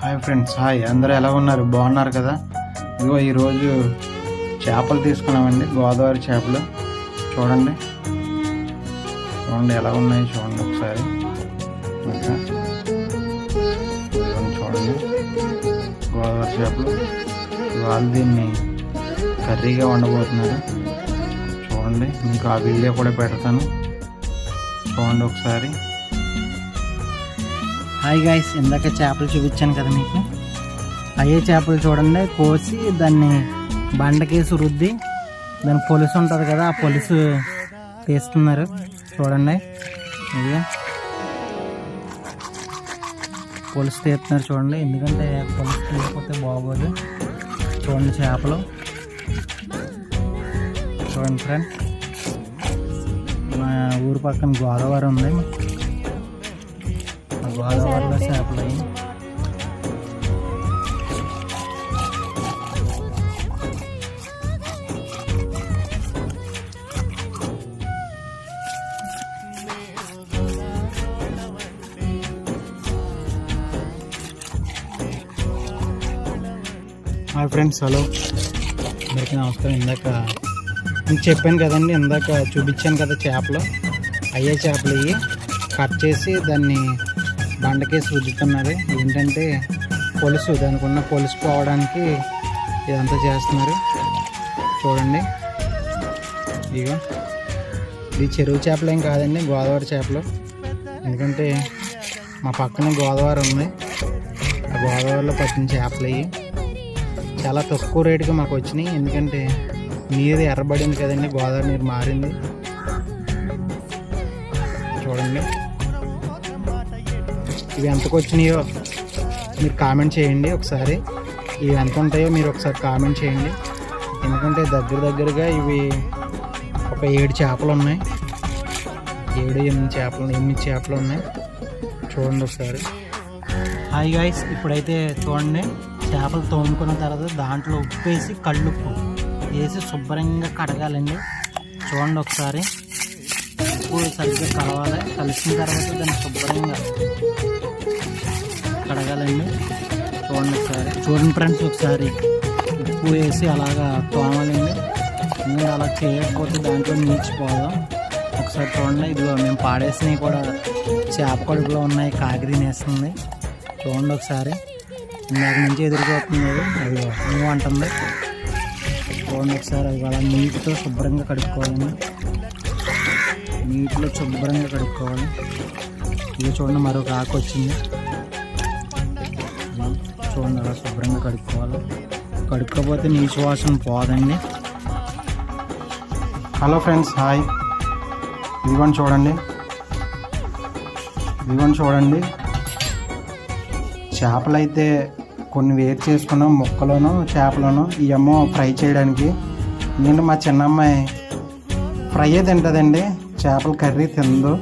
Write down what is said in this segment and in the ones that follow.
Hi friends, hi అందరూ ఎలా ఉన్నారు? బాగున్నారు కదా? ఇదిగో ఈరోజు చేపలు తీసుకున్నామండి, గోదావరి చేపలు. చూడండి ఎలా ఉన్నాయి చూడండి ఒకసారి. చూడండి గోదావరి చేపలు. వాళ్ళు దీన్ని కర్రీగా వండబోతున్నారు. చూడండి, మీకు ఆ వీడియో కూడా పెడతాను, చూడండి ఒకసారి. హాయ్ గైస్, ఇందాక చేపలు చూపించాను కదా మీకు, అయ్యే చేపలు చూడండి. కోసి దాన్ని బండకేసి రుద్ది దాని పొలుసు ఉంటుంది కదా, ఆ పొలుసు తీస్తున్నారు. చూడండి, ఇది పొలుసు తీస్తున్నారు చూడండి. ఎందుకంటే పొలుసు తీయకపోతే బాగోదు. చూడండి చేపలు, చూడండి ఫ్రెండ్. మా ఊరు పక్కన గోదావరి ఉంది, గోదావరిలో చేపలు అయ్యి. హాయ్ ఫ్రెండ్స్, హలో, అందరికీ నమస్కారం. ఇందాక మీకు చెప్పాను కదండి, ఇందాక చూపించాను కదా చేపలు, అయ్యే చేపలు ఇవి. కట్ చేసి దాన్ని బండకేసి రుద్దుతున్నారు. ఏంటంటే పొలుసు, దానికి ఉన్న పొలుసు పోవడానికి ఇదంతా చేస్తున్నారు. చూడండి, ఇగో ఇది చెరువు చేపలు ఏం కాదండి, గోదావరి చేపలు. ఎందుకంటే మా పక్కన గోదావరి ఉంది, ఆ గోదావరిలో పట్టిన చేపలు ఇవి. చాలా తక్కువ రేటుగా మాకు వచ్చినాయి, ఎందుకంటే నీరు ఎర్రబడింది కదండి, గోదావరి నీరు మారింది. చూడండి, ఇవి ఎంతకు వచ్చినాయో మీరు కామెంట్ చేయండి ఒకసారి. ఇవి ఎంత ఉంటాయో మీరు ఒకసారి కామెంట్ చేయండి. ఎందుకంటే దగ్గరగా ఇవి ఒక 7 చేపలు ఉన్నాయి, 8 చేపలు ఉన్నాయి. చూడండి ఒకసారి. హాయ్ గైస్, ఇప్పుడైతే చూడండి, చేపలు తోముకున్న తర్వాత దాంట్లో ఉప్పు వేసి, కళ్ళుప్పు వేసి శుభ్రంగా కడగాలండి. చూడండి ఒకసారి, ఉప్పు సరిగ్గా కలవాలి. కలిసిన తర్వాత దాన్ని శుభ్రంగా కడగాలండి. చూడండి ఒకసారి. చూడండి ఫ్రెండ్స్, ఒకసారి ఉప్పు వేసి అలాగా తోమాలండి. ఎందుకంటే అలా చేయకపోతే దాంట్లో నీచిపోదాం. ఒకసారి చూడండి, ఇదిగో మేము పాడేసినవి కూడా చేప కడుపులో ఉన్నాయి, కాకిరి నేస్తుంది. చూడండి ఒకసారి, ఇందాక నుంచి ఎదురుపోతుంది అది నువ్వు అంటుంది. చూడండి ఒకసారి, అది అలా నీటితో శుభ్రంగా కడుక్కోవాలండి. నీటిలో శుభ్రంగా కడుక్కోవాలి. ఇది చూడండి, మరొక ఆకు వచ్చింది. చూడండి, అలా శుభ్రంగా కడుక్కోవాలి. కడుక్కోపోతే నీచు వాసన పోదండి. Hello friends, hi. ఇదిగోండి చూడండి, చేపలు అయితే కొన్ని వేరు చేసుకున్నాం, ముక్కలోను చేపలను. ఇవేమో ఫ్రై చేయడానికి. ఎందుకంటే మా చిన్నమ్మాయి ఫ్రైయే తింటుందండి, చేపల కర్రీ తిందు.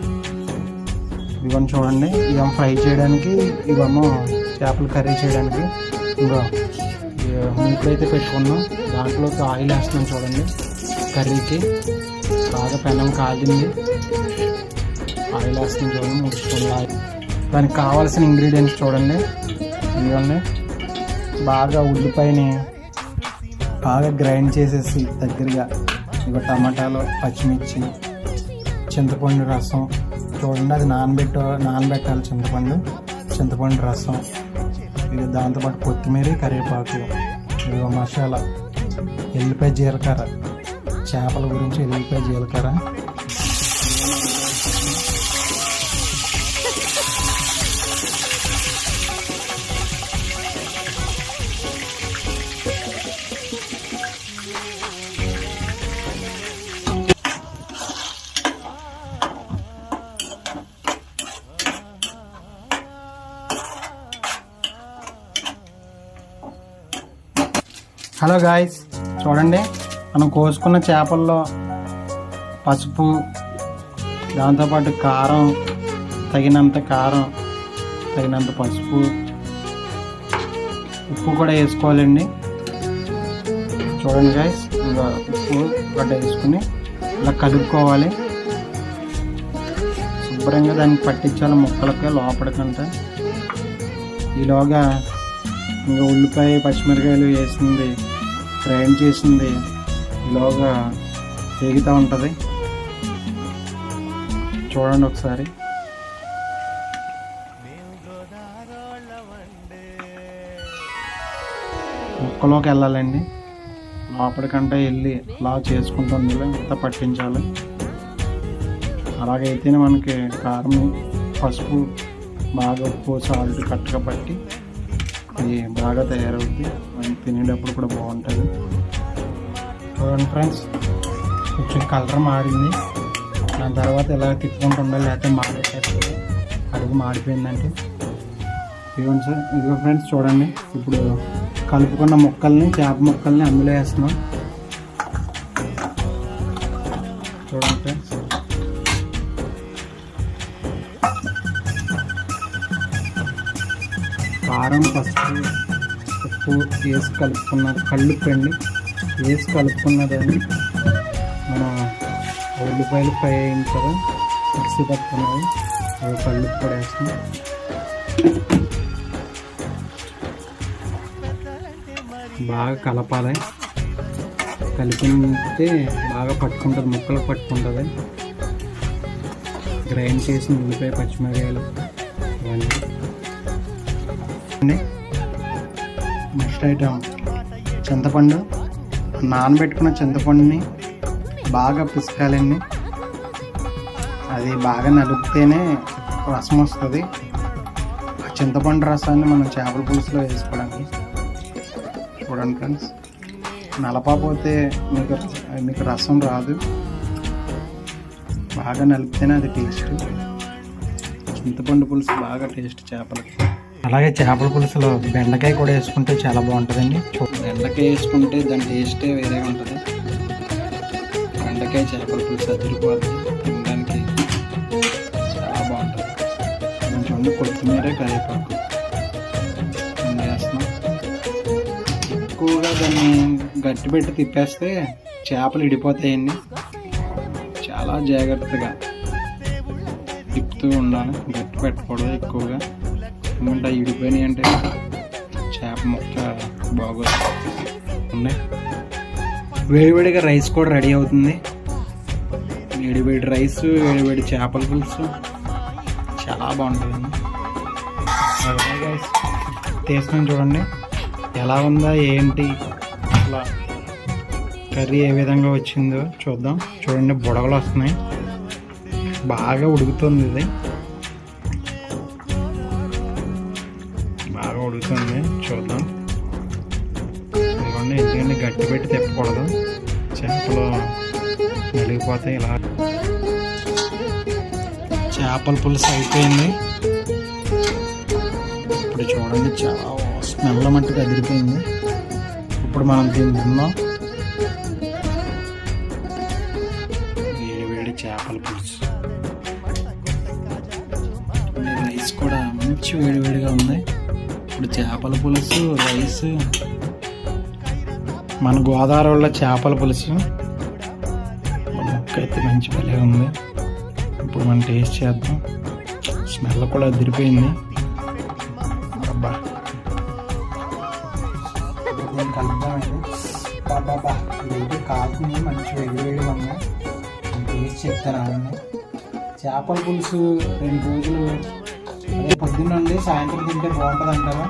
ఇవన్నీ చూడండి, ఇవేమో ఫ్రై చేయడానికి, ఇవేమో చేపల కర్రీ చేయడానికి. ఇంకా మూకుడైతే పెట్టుకున్నాం, దాంట్లోకి ఆయిల్ వేస్తున్నాం. చూడండి, కర్రీకి బాగా పెనం కాలింది, ఆయిల్ వేస్తున్నాం. చూడండి, 3 స్పూన్ల ఆయిల్. దానికి కావాల్సిన ఇంగ్రీడియంట్స్ చూడండి, ఇవన్నీ. బాగా ఉల్లిపాయని బాగా గ్రైండ్ చేసేసి దగ్గరగా, ఇక టమాటాలు, పచ్చిమిర్చి, చింతపండు రసం. చూడండి, అది నానబెట్టాలి చింతపండు రసం. ఇక దాంతోపాటు కొత్తిమీర, కరివేపాకు, ఇక మసాలా, ఎల్లిపాయ జీలకర్ర. చేపల గురించి ఎల్లిపాయ జీలకర్ర. హలో గాయ్స్, చూడండి, మనం కోసుకున్న చేపల్లో పసుపు, దాంతోపాటు కారం, తగినంత కారం, తగినంత పసుపు, ఉప్పు కూడా వేసుకోవాలండి. చూడండి గాయ్స్, ఇంకా ఉప్పు గడ్డ వేసుకుని ఇలా కలుపుకోవాలి. శుభ్రంగా దాన్ని పట్టించాలి ముక్కలకి లోపలికంటే. ఈలోగా ఇంకా ఉల్లిపాయ పచ్చిమిరకాయలు వేసింది గ్రైండ్ చేసింది ఇలాగా వేగుతూ ఉంటుంది. చూడండి ఒకసారి. ముక్కలోకి వెళ్ళాలండి, లోపలికంటే వెళ్ళి అలా చేసుకుంటుంది ఇంత పట్టించాలి. అలాగైతేనే మనకి కారం పసుపు బాగా ఉప్పు సాల్ట్ కరెక్ట్గా పట్టి ఇది బాగా తయారవుద్ది. మనం తినేటప్పుడు కూడా బాగుంటుంది. చూడండి ఫ్రెండ్స్, కొంచెం కలర్ మారింది. దాని తర్వాత ఇలా తిప్పుకుంటుందా లేకపోతే మాడేసేస్తుంది. అడుగు మాడిపోయిందంటే ఇదిగోండి సార్. ఇదిగో ఫ్రెండ్స్ చూడండి, ఇప్పుడు కలుపుకున్న ముక్కల్ని చేప ముక్కల్ని అందులో వేస్తున్నాం. చూడండి ఫ్రెండ్స్, కారం పసుపు ఉప్పు వేసి కలుపుకున్నది వేసి కలుపుకున్నదని మనం ఉల్లిపాయలు ఫ్రై అయిన కదా మిక్సీ పట్టుకున్నది అవి కలుపు కూడా వేస్తాం. బాగా కలపాలి. కలిపితే బాగా పట్టుకుంటుంది, ముక్కలకు పట్టుకుంటుంది. గ్రైండ్ చేసిన ఉల్లిపాయ పచ్చిమిరకాయలు ఇవన్నీ. నెక్స్ట్ ఐటమ్ చింతపండు. నానబెట్టుకున్న చింతపండుని బాగా పిసకాలండి. అది బాగా నలిపితేనే రసం వస్తుంది. ఆ చింతపండు రసాన్ని మనం చేపల పులుసులో వేసుకోవడానికి. చూడండి ఫ్రెండ్స్, నలపకపోతే మీకు రసం రాదు. బాగా నలిపితేనే అది టేస్ట్. చింతపండు పులుసు బాగా టేస్ట్ చేపలకి. అలాగే చేపల పులుసులో బెండకాయ కూడా వేసుకుంటే చాలా బాగుంటుందండి. బెండకాయ వేసుకుంటే దాని టేస్టే వేరే ఉంటుంది. బెండకాయ చేపల పులుసు అదిరిపోతుంది, తినడానికి చాలా బాగుంటుంది. కొంచెం కొత్తిమీర కరివేపాకు వేస్తున్నాం. ఎక్కువగా దాన్ని గట్టి పెట్టి తిప్పేస్తే చేపలు ఇడిపోతాయండి. చాలా జాగ్రత్తగా తిప్పుతూ ఉండాలి, గట్టి పెట్టకూడదు ఎక్కువగా. ఎందుకంటే ఇడిపోయినాయి అంటే చేప ముక్క బాగోతుంది. వేడివేడిగా రైస్ కూడా రెడీ అవుతుంది. వేడివేడి రైస్, వేడివేడి చేపల పులుసు చాలా బాగుంటుందండి. తీసుకొని చూడండి ఎలా ఉందా ఏంటి, అసలు కర్రీ ఏ విధంగా వచ్చిందో చూద్దాం. చూడండి, బుడగలు వస్తున్నాయి, బాగా ఉడుకుతుంది. ఇది బాగా ఉడుకుతుంది, చూద్దాం. ఇదిగోండి, ఎందుకంటే గట్టి పెట్టి తిప్పకూడదు, చేపలు నలిగిపోతాయి. ఇలా చేపల పులుసు అయిపోయింది. ఇప్పుడు చూడండి, చాలా స్మెల్ మట్టుకు అదిరిపోయింది. ఇప్పుడు మనం దీన్ని తిందాం. వేడి చేపల పులుసు, రైస్ కూడా మంచి వేడివేడిగా ఉంది. ఇప్పుడు చేపల పులుసు రైస్, మన గోదావరిలో చేపల పులుసు ముక్క అయితే మంచి భలే ఉంది. ఇప్పుడు మనం టేస్ట్ చేద్దాం. స్మెల్ కూడా అదిరిపోయింది. అబ్బా, కలుపుదామండి. బాబా, ఇది కాకుండా మంచి వేడివేడిగా ఉంది. టేస్ట్ చెప్తాను. చేపల పులుసు 2 రోజులు అదే పొద్దున్నండి సాయంత్రం తింటే బాగుంటుంది అంటారు,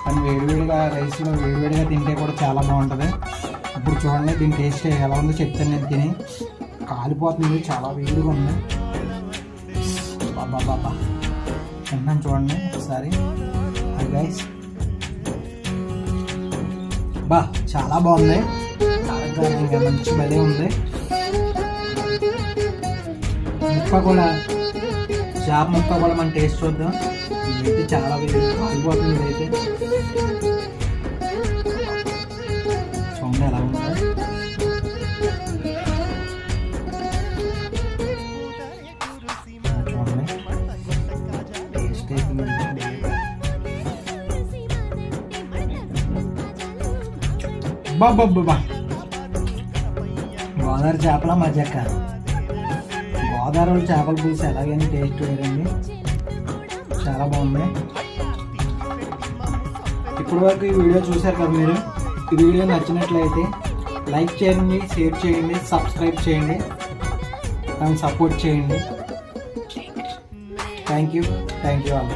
కానీ వేడివేడిగా రైస్లో వేడివేడిగా తింటే కూడా చాలా బాగుంటుంది. ఇప్పుడు చూడండి, దీని టేస్ట్ ఎలా ఉందో చెప్తాను. నేను తిని కాలిపోతుంది, చాలా వేడిగా ఉంది. బాబా తిన్నాను చూడండి ఒకసారి. గైస్, బా చాలా బాగుంది. ఇంకా మంచి భలే ఉంది. ముక్క కూడా, చేప ముక్క కూడా మనం టేస్ట్ చూద్దాం. ఇదైతే చాలా కాలిపోతుంది. ఇదైతే చూడండి ఎలా ఉందో. చూడండి, టేస్ట్ అయితే బాబా గోదావరి చేపల మజక్క. గోదావరి చేపల పులుసు ఎలాగైనా టేస్ట్ వేరండి, చాలా బాగుంది. ఇప్పటి వరకు ఈ వీడియో చూశారు కదా మీరు. ఈ వీడియో నచ్చినట్లయితే లైక్ చేయండి, షేర్ చేయండి, సబ్స్క్రైబ్ చేయండి, నన్ను సపోర్ట్ చేయండి. Thank you all.